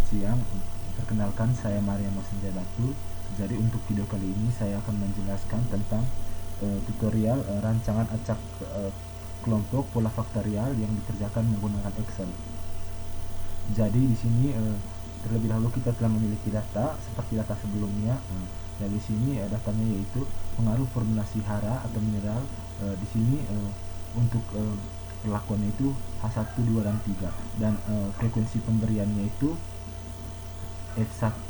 siang. Perkenalkan, saya Maria Sanjay Batu. Jadi untuk video kali ini saya akan menjelaskan tentang tutorial rancangan acak kelompok pola faktorial yang dikerjakan menggunakan Excel. Jadi di sini terlebih dahulu kita telah memiliki data seperti data sebelumnya. Dan di sini datanya yaitu pengaruh formulasi hara atau mineral. Di sini untuk perlakuannya itu H1, 2, dan 3, dan frekuensi pemberiannya itu F1,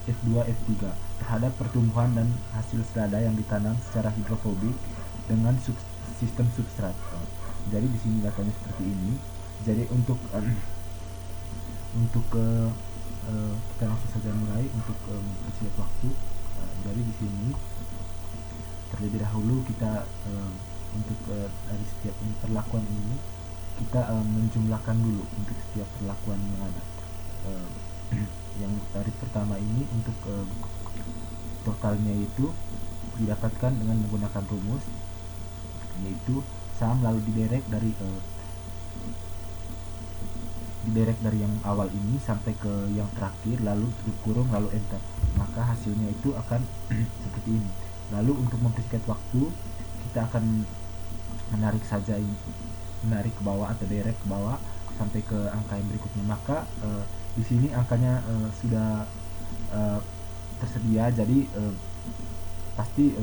F2, F3 terhadap pertumbuhan dan hasil selada yang ditanam secara hidrofobik dengan sistem substrat. Jadi di sini datanya seperti ini. Jadi untuk kita langsung saja mulai untuk mempersiapkan waktu. Jadi di sini terlebih dahulu kita untuk dari setiap perlakuan ini kita menjumlahkan dulu untuk setiap perlakuan yang ada. Yang dari pertama ini untuk totalnya itu didapatkan dengan menggunakan rumus, yaitu sum lalu diderek dari yang awal ini sampai ke yang terakhir, lalu tutup kurung, lalu enter. Maka hasilnya itu akan seperti ini. Lalu untuk mempersingkat waktu, kita akan menarik ke bawah atau derek ke bawah sampai ke angka yang berikutnya. Maka di sini angkanya sudah tersedia, jadi pasti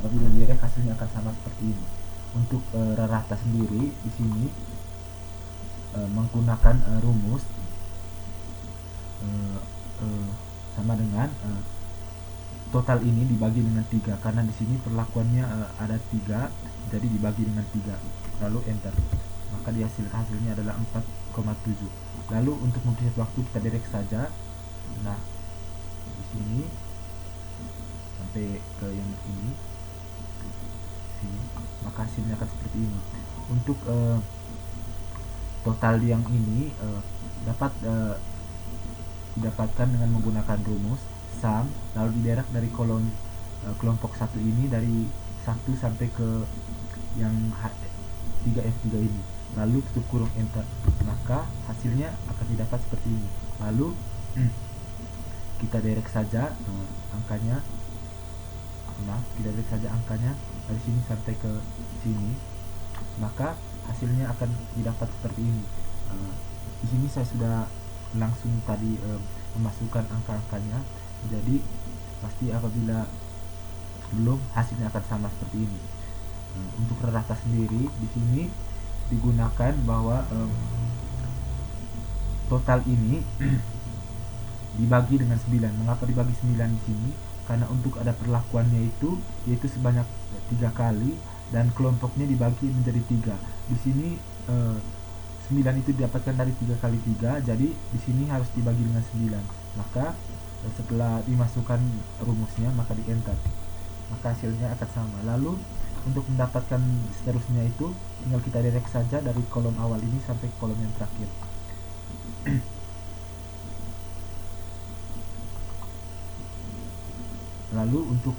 apabila direk hasilnya akan sama seperti ini. Untuk rata sendiri di sini menggunakan rumus sama dengan total ini dibagi dengan 3, karena di sini perlakuannya ada 3, jadi dibagi dengan 3, lalu enter. Maka hasilnya adalah 4,7. Lalu untuk mempersingkat waktu kita direct saja. Nah, di sini sampai ke yang ini, sini, maka hasilnya akan seperti ini. Untuk total yang ini dapat didapatkan dengan menggunakan rumus sum, lalu diderek dari kolom kelompok 1 ini dari 1 sampai ke yang 3F3 ini, lalu tutup kurung enter. Maka hasilnya akan didapat seperti ini. Lalu kita derek saja angkanya, dari sini sampai ke sini, maka hasilnya akan didapat seperti ini. Di sini saya sudah langsung tadi memasukkan angka-angkanya, jadi pasti apabila belum, hasilnya akan sama seperti ini. Untuk rata sendiri di sini digunakan bahwa total ini dibagi dengan 9. Mengapa dibagi 9 di sini? Karena untuk ada perlakuannya itu yaitu sebanyak 3 kali, dan kelompoknya dibagi menjadi 3. Di sini 9 itu didapatkan dari 3 kali 3, jadi di sini harus dibagi dengan 9. Maka setelah dimasukkan rumusnya, maka di enter, maka hasilnya akan sama. Lalu untuk mendapatkan seterusnya itu tinggal kita derek saja dari kolom awal ini sampai kolom yang terakhir. Lalu untuk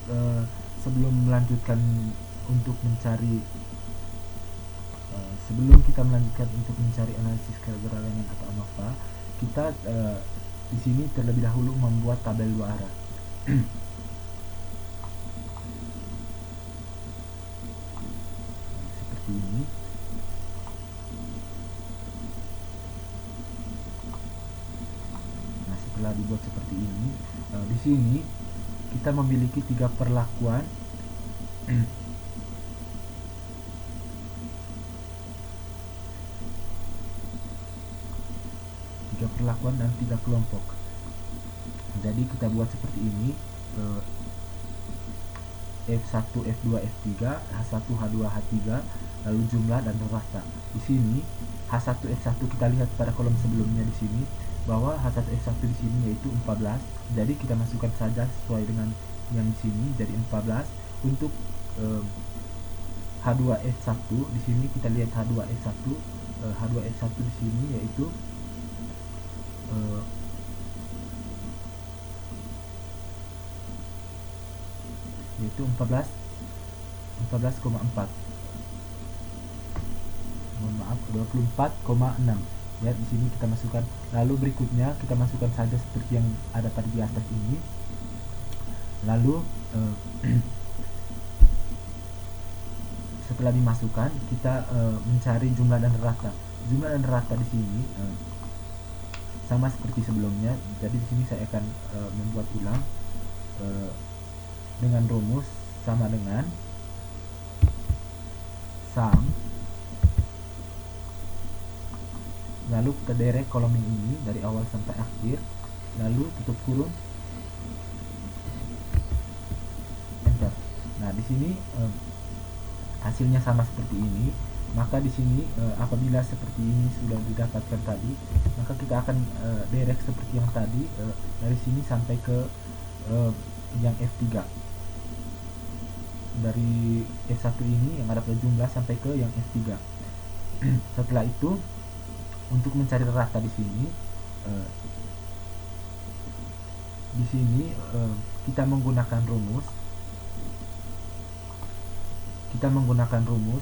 sebelum melanjutkan untuk mencari analisis kegerayangan atau ANOVA, kita di sini terlebih dahulu membuat tabel 2 arah. Seperti ini. Nah, setelah dibuat seperti ini, di sini kita memiliki 3 perlakuan. Dan 3 kelompok. Jadi kita buat seperti ini, F1, F2, F3, H1, H2, H3, lalu jumlah dan rata. Di sini H1, F1 kita lihat pada kolom sebelumnya di sini bahwa H1, F1 di sini yaitu 14. Jadi kita masukkan saja sesuai dengan yang di sini, jadi 14. Untuk H2, F1 di sini kita lihat H2, F1, H2, F1 di sini yaitu 14,4. Mohon maaf, 24,6. Ya, di sini kita masukkan. Lalu berikutnya kita masukkan saja seperti yang ada pada di atas ini. Lalu setelah dimasukkan, kita mencari jumlah dan rata. Jumlah dan rata di sini sama seperti sebelumnya. Jadi di sini saya akan membuat ulang dengan rumus sama dengan sum, lalu kita derek kolom ini dari awal sampai akhir, lalu tutup kurung, enter. Nah, di sini hasilnya sama seperti ini. Maka di sini apabila seperti ini sudah didapatkan tadi, maka kita akan derek seperti yang tadi, dari sini sampai ke yang F3. Dari F1 ini yang ada pada jumlah sampai ke yang F3. Setelah itu, untuk mencari rata di sini, kita menggunakan rumus.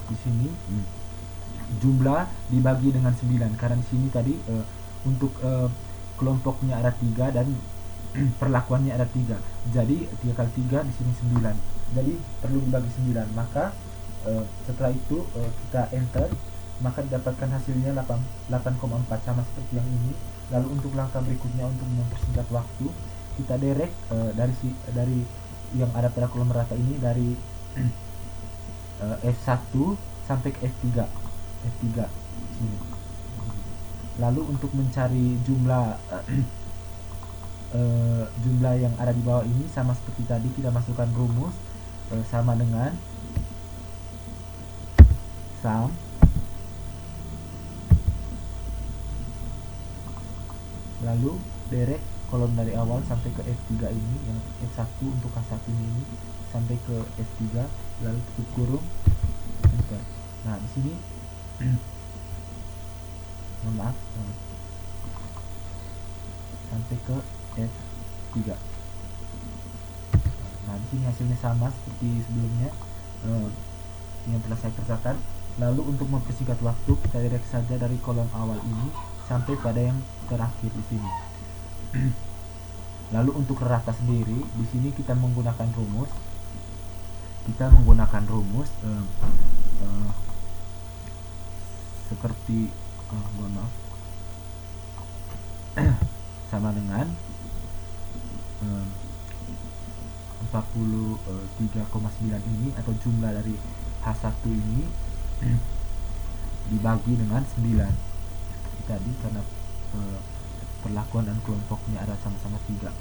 Di sini jumlah dibagi dengan 9, karena di sini tadi untuk kelompoknya ada 3 dan perlakuannya ada 3. Jadi 3 kali 3 di sini 9. Jadi perlu dibagi 9. Maka setelah itu kita enter, maka didapatkan hasilnya 8,4 sama seperti yang ini. Lalu untuk langkah berikutnya, untuk mempersingkat waktu, kita derek dari yang ada pada kolom rata ini, dari F1 sampai ke F3 sini. Lalu untuk mencari jumlah jumlah yang ada di bawah ini, sama seperti tadi, kita masukkan rumus sama dengan sum, lalu derek kolom dari awal sampai ke F3 ini, yang F1 untuk K1 ini sampai ke F3, lalu tutup kurung, enter. Nah, di sini maaf, sampai ke F3. Nah, di sini hasilnya sama seperti sebelumnya yang telah saya kerjakan. Lalu untuk mempersingkat waktu, kita direct saja dari kolom awal ini sampai pada yang terakhir di sini. Lalu untuk rata sendiri, di sini kita menggunakan rumus. Seperti sama dengan 43,9 ini, atau jumlah dari H1 ini dibagi dengan 9 tadi, karena perlakuan dan kelompoknya ada sama-sama 3.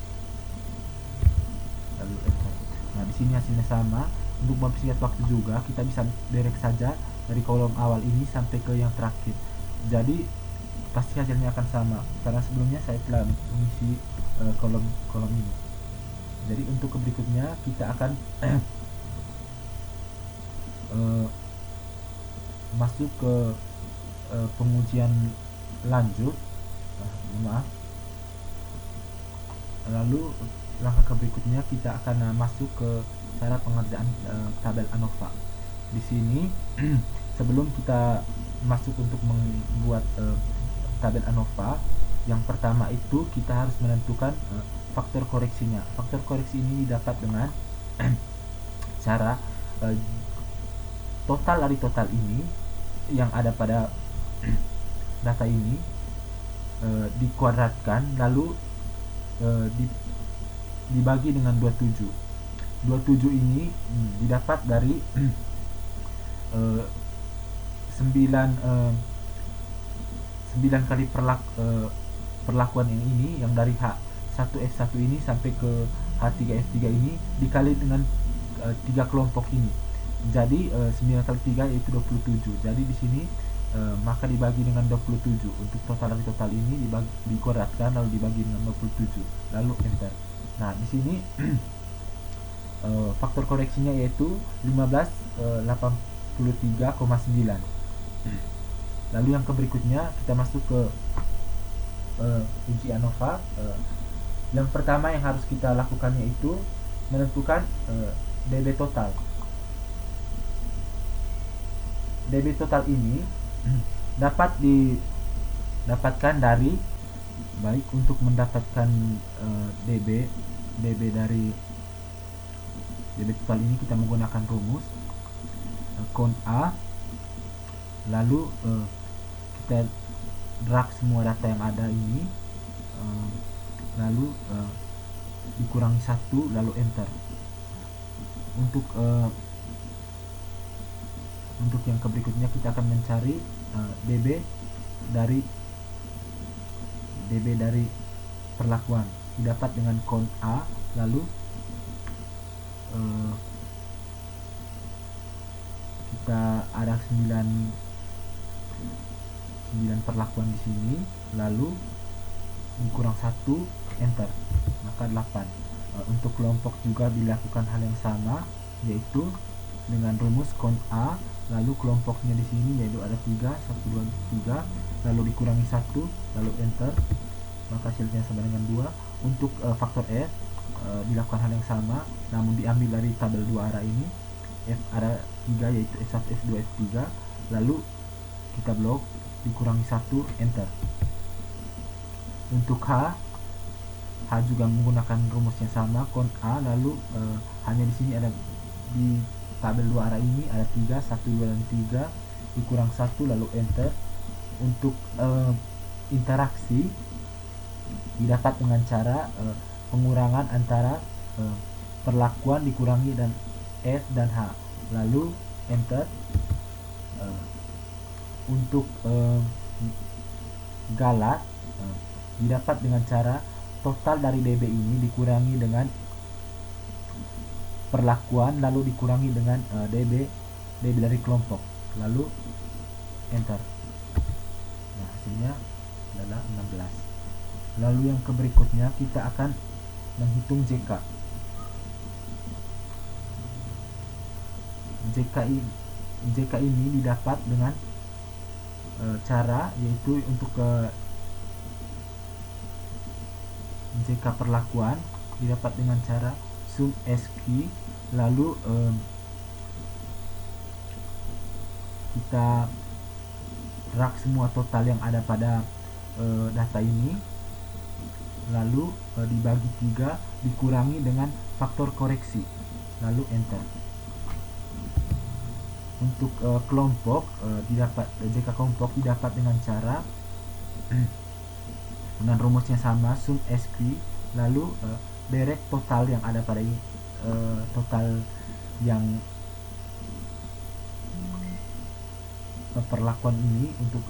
Lalu enter. Nah, di sini hasilnya sama. Untuk mempersingkat waktu juga, kita bisa derek saja dari kolom awal ini sampai ke yang terakhir. Jadi pasti hasilnya akan sama, karena sebelumnya saya telah mengisi kolom ini. Jadi untuk berikutnya kita akan masuk ke pengujian lanjut. Lalu langkah berikutnya kita akan masuk ke cara pengerjaan tabel ANOVA. Di sini sebelum kita masuk untuk membuat tabel ANOVA, yang pertama itu kita harus menentukan faktor koreksinya. Faktor koreksi ini didapat dengan cara total dari total ini yang ada pada data ini dikuadratkan, lalu dibagi dengan 27. 27 ini didapat dari 9 kali perlakuan yang ini, yang dari H1F1 ini sampai ke H3F3 ini dikali dengan 3 kelompok ini. Jadi 9 kali 3 yaitu 27. Jadi di sini maka dibagi dengan 27. Untuk total dari total ini dikuadratkan lalu dibagi dengan 27. Lalu enter. Nah, di sini faktor koreksinya yaitu 1583,9. Lalu yang berikutnya kita masuk ke uji ANOVA. Yang pertama yang harus kita lakukan yaitu menentukan DB total. DB total ini dapat dapatkan dari, baik untuk mendapatkan db dari db total ini kita menggunakan rumus kon A, lalu kita drag semua data yang ada ini, lalu dikurangi 1, lalu enter. Untuk yang berikutnya kita akan mencari db dari perlakuan, didapat dengan kon A, lalu kita ada 9 perlakuan di sini, lalu dikurang 1, enter, maka 8. Untuk kelompok juga dilakukan hal yang sama, yaitu dengan rumus kon A, lalu kelompoknya di sini yaitu ada 3, 1, 2, 3, lalu dikurangi 1, lalu enter, maka hasilnya sama dengan 2. Untuk faktor F dilakukan hal yang sama, namun diambil dari tabel 2 arah ini. F ada 3 yaitu F1, F2, F3, lalu kita blok, dikurangi 1, enter. Untuk H juga menggunakan rumus yang sama, kon A, lalu hanya di sini ada di tabel 2 arah ini ada 3, 1, 2, dan 3, dikurang 1, lalu enter. Untuk interaksi didapat dengan cara pengurangan antara perlakuan dikurangi dan F dan H, lalu enter. Untuk galat didapat dengan cara total dari db ini dikurangi dengan perlakuan, lalu dikurangi dengan db dari kelompok, lalu enter. Nah, hasilnya adalah 16. Lalu yang berikutnya kita akan menghitung JK. JK ini didapat dengan cara, yaitu untuk JK perlakuan didapat dengan cara sum SQ, lalu kita drag semua total yang ada pada data ini, lalu dibagi 3, dikurangi dengan faktor koreksi, lalu enter. Untuk kelompok didapat JK kelompok didapat dengan cara dengan rumusnya sama, sum SQ, lalu direct total yang ada pada total yang perlakuan ini untuk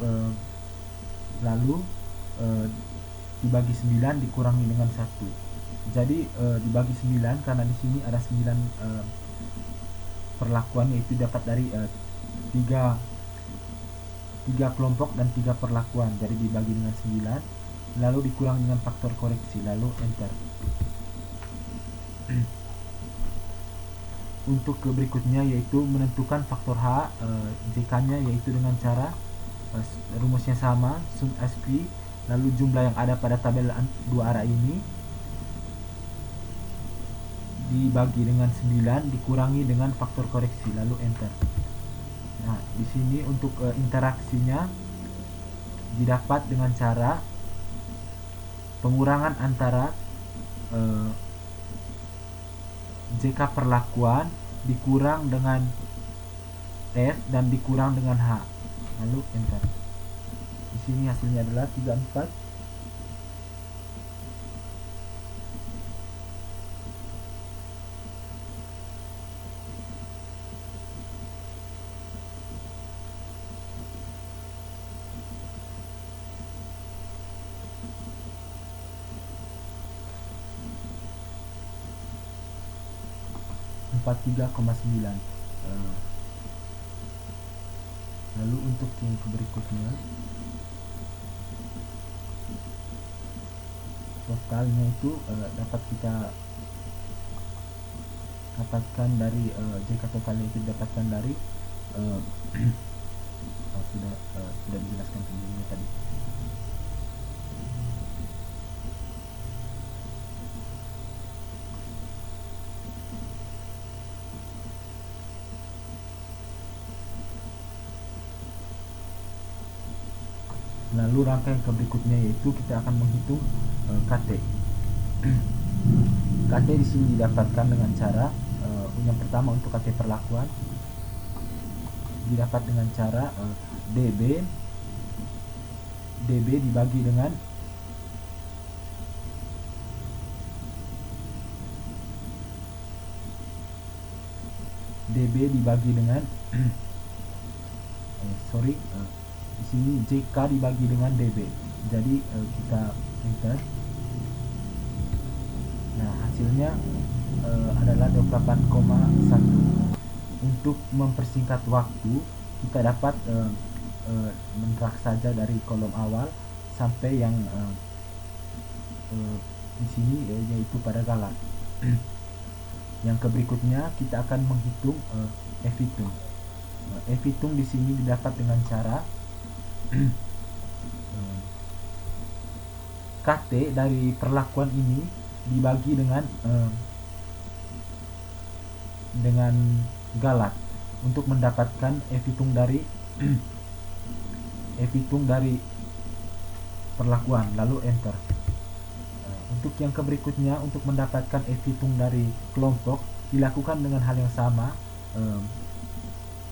lalu dibagi 9 dikurangi dengan 1. Jadi dibagi 9 karena di sini ada 9 perlakuan, yaitu dapat dari 3 kelompok dan 3 perlakuan, jadi dibagi dengan 9, lalu dikurangi dengan faktor koreksi, lalu enter. Untuk berikutnya yaitu menentukan faktor H, JK nya yaitu dengan cara rumusnya sama, sum SQ, lalu jumlah yang ada pada tabel 2 arah ini dibagi dengan 9, dikurangi dengan faktor koreksi, lalu enter. Nah, di sini untuk interaksinya didapat dengan cara pengurangan antara JK perlakuan dikurang dengan F dan dikurang dengan H, lalu enter. Di sini hasilnya adalah 34. Lalu untuk yang berikutnya totalnya itu dapat kita dapatkan dari JK totalnya itu didapatkan dari sudah dijelaskan sebelumnya tadi. Lalu rangka yang berikutnya yaitu kita akan menghitung KT. KT di sini didapatkan dengan cara yang pertama untuk KT perlakuan didapat dengan cara DB dibagi dengan di sini JK dibagi dengan DB. Jadi kita enter. Nah, hasilnya adalah 28,1. Untuk mempersingkat waktu, kita dapat mendrag saja dari kolom awal sampai yang di sini yaitu pada galat. Yang berikutnya kita akan menghitung F-hitung. F-hitung di sini didapat dengan cara KT dari perlakuan ini dibagi dengan galat untuk mendapatkan F-hitung dari perlakuan, lalu enter. Untuk yang berikutnya, untuk mendapatkan F-hitung dari kelompok dilakukan dengan hal yang sama,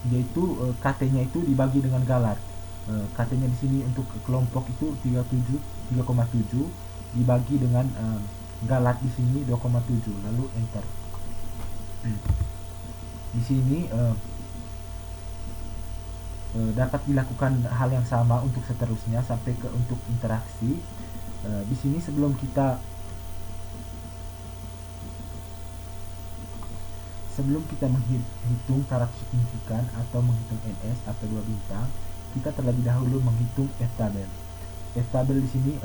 yaitu KT-nya itu dibagi dengan galat. KT-nya di sini untuk kelompok itu 3,7 dibagi dengan galat di sini 2,7, lalu enter. Di sini dapat dilakukan hal yang sama untuk seterusnya sampai ke untuk interaksi. Di sini sebelum kita menghitung taraf signifikan atau menghitung NS atau 2 bintang, kita terlebih dahulu menghitung F-tabel. F-tabel di sini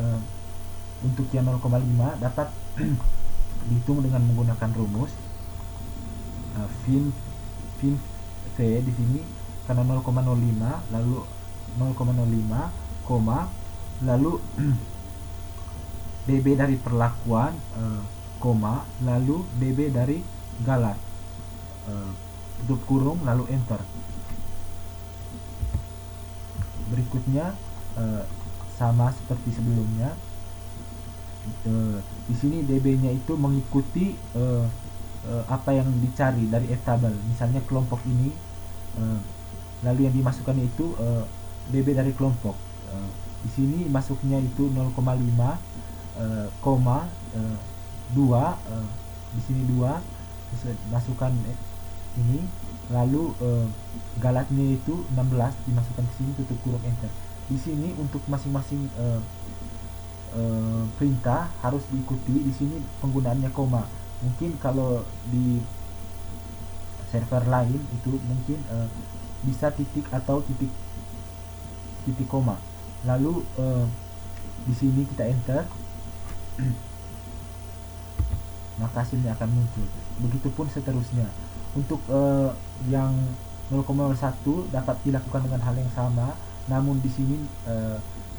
untuk yang 0,5 dapat dihitung dengan menggunakan rumus fin V di sini karena 0,05, lalu 0,05, lalu DB dari perlakuan, lalu DB dari galat, tutup kurung, lalu enter. Berikutnya sama seperti sebelumnya. Di sini DB-nya itu mengikuti apa yang dicari dari F-tabel. Misalnya kelompok ini, lalu yang dimasukkan itu DB dari kelompok. Di sini masuknya itu 0,5, 2, di sini 2, masukkan ini, lalu galatnya itu 16 dimasukkan ke sini, tutup kurung, enter. Di sini untuk masing-masing perintah harus diikuti. Di sini penggunaannya koma. Mungkin kalau di server lain itu mungkin bisa titik atau titik koma. Lalu di sini kita enter, maka hasilnya akan muncul. Begitupun seterusnya. Untuk yang 0,01 dapat dilakukan dengan hal yang sama, namun di sini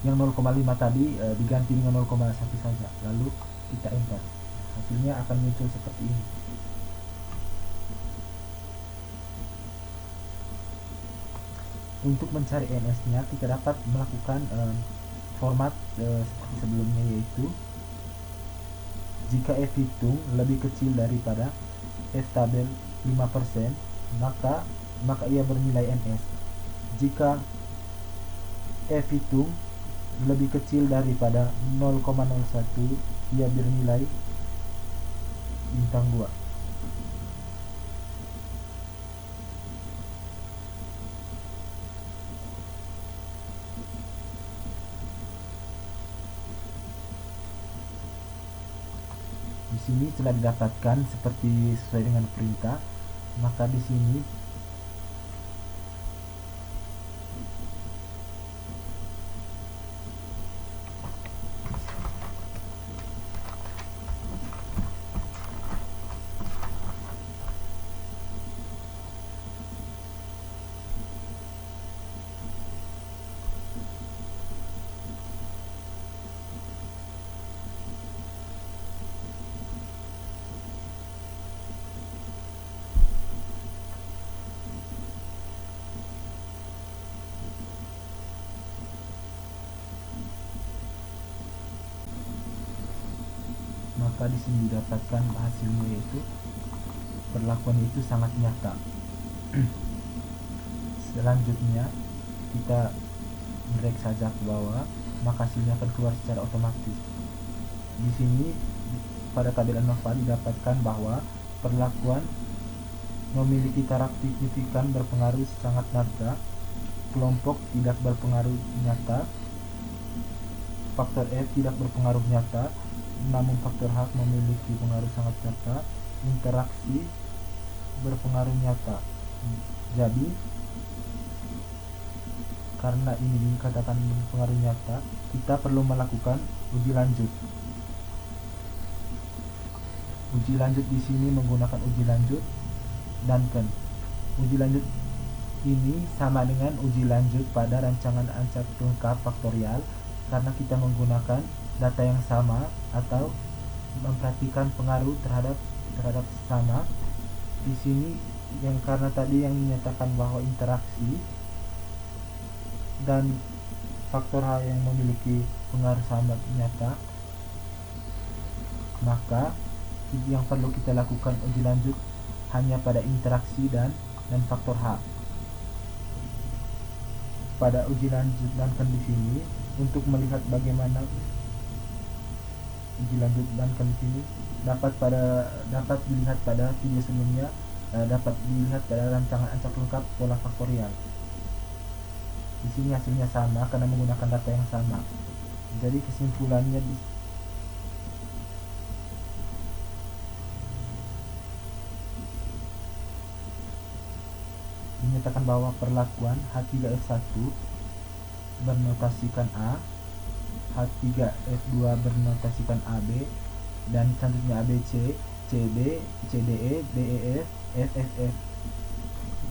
yang 0,5 tadi diganti dengan 0,1 saja. Lalu kita enter. Hasilnya akan muncul seperti ini. Untuk mencari NS-nya, kita dapat melakukan format seperti sebelumnya, yaitu jika F-hitung lebih kecil daripada F-tabel 5%, maka ia bernilai NS. Jika F-hitung lebih kecil daripada 0,01, ia bernilai bintang 2. Di sini telah didapatkan seperti sesuai dengan perintah, maka di sini maka di sini didapatkan hasilnya yaitu perlakuan itu sangat nyata. Selanjutnya kita drag saja ke bawah, maka hasilnya akan keluar secara otomatis. Di sini pada tabel ANOVA didapatkan bahwa perlakuan memiliki taraf signifikan berpengaruh sangat nyata, kelompok tidak berpengaruh nyata, faktor F tidak berpengaruh nyata, namun faktor H memiliki pengaruh sangat nyata, interaksi berpengaruh nyata. Jadi karena ini dikatakan berpengaruh nyata, kita perlu melakukan uji lanjut. Uji lanjut di sini menggunakan uji lanjut Duncan. Uji lanjut ini sama dengan uji lanjut pada rancangan acak lengkap faktorial karena kita menggunakan data yang sama atau memperhatikan pengaruh terhadap sama. Di sini yang karena tadi yang menyatakan bahwa interaksi dan faktor H yang memiliki pengaruh sangat nyata, maka yang perlu kita lakukan uji lanjut hanya pada interaksi dan faktor H. Pada uji lanjut Duncan di sini untuk melihat bagaimana uji lanjut Duncan di sini dapat dilihat pada video sebelumnya, dapat dilihat pada rancangan acak lengkap pola faktorial. Di sini hasilnya sama karena menggunakan data yang sama. Jadi kesimpulannya dinyatakan bahwa perlakuan H3F1 bernotasikan A, H3F2 bernotasikan AB, dan selanjutnya ABC, CD, CDE, DEF, FFF.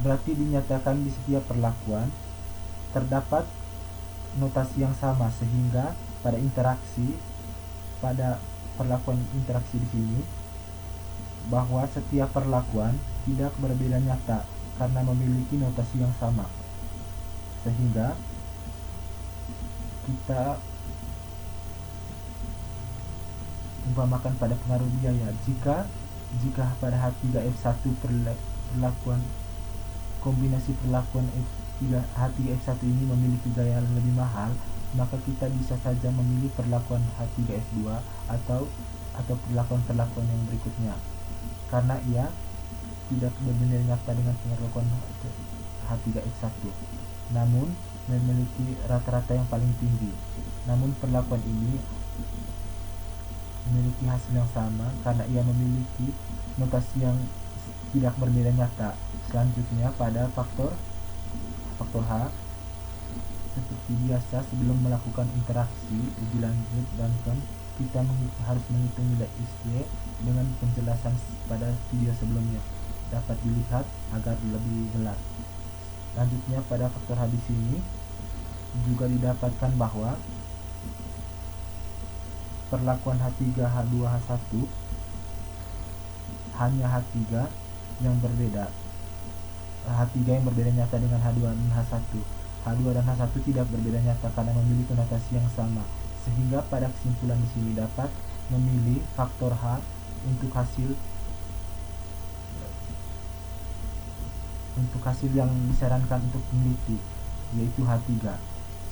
Berarti dinyatakan di setiap perlakuan terdapat notasi yang sama, sehingga pada perlakuan interaksi di sini bahwa setiap perlakuan tidak berbeda nyata karena memiliki notasi yang sama, sehingga kita umpamakan pada pengaruh biaya. Jika pada H3F1 perlakuan kombinasi perlakuan H3F1 ini memiliki gaya yang lebih mahal, maka kita bisa saja memilih perlakuan H3F2 atau perlakuan yang berikutnya karena ia tidak berbeda nyata dengan perlakuan H3F1, namun memiliki rata-rata yang paling tinggi. Namun perlakuan ini memiliki hasil yang sama karena ia memiliki notasi yang tidak berbeda nyata. Selanjutnya pada faktor H, seperti biasa sebelum melakukan interaksi uji lanjut Duncan, kita harus menghitung nilai XY dengan penjelasan pada video sebelumnya, dapat dilihat agar lebih jelas. Selanjutnya pada faktor H di sini juga didapatkan bahwa perlakuan H3, H2, H1 hanya H3 yang berbeda. H3 yang berbeda nyata dengan H2 dan H1. H2 dan H1 tidak berbeda nyata karena memiliki notasi yang sama, sehingga pada kesimpulan di sini dapat memilih faktor H untuk hasil yang disarankan untuk peneliti, yaitu H3.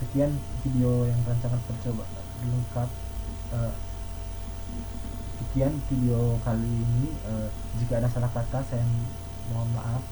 Sekian video yang rancangan percobaan lengkap. Sekian video kali ini. Jika ada salah kata saya mohon maaf.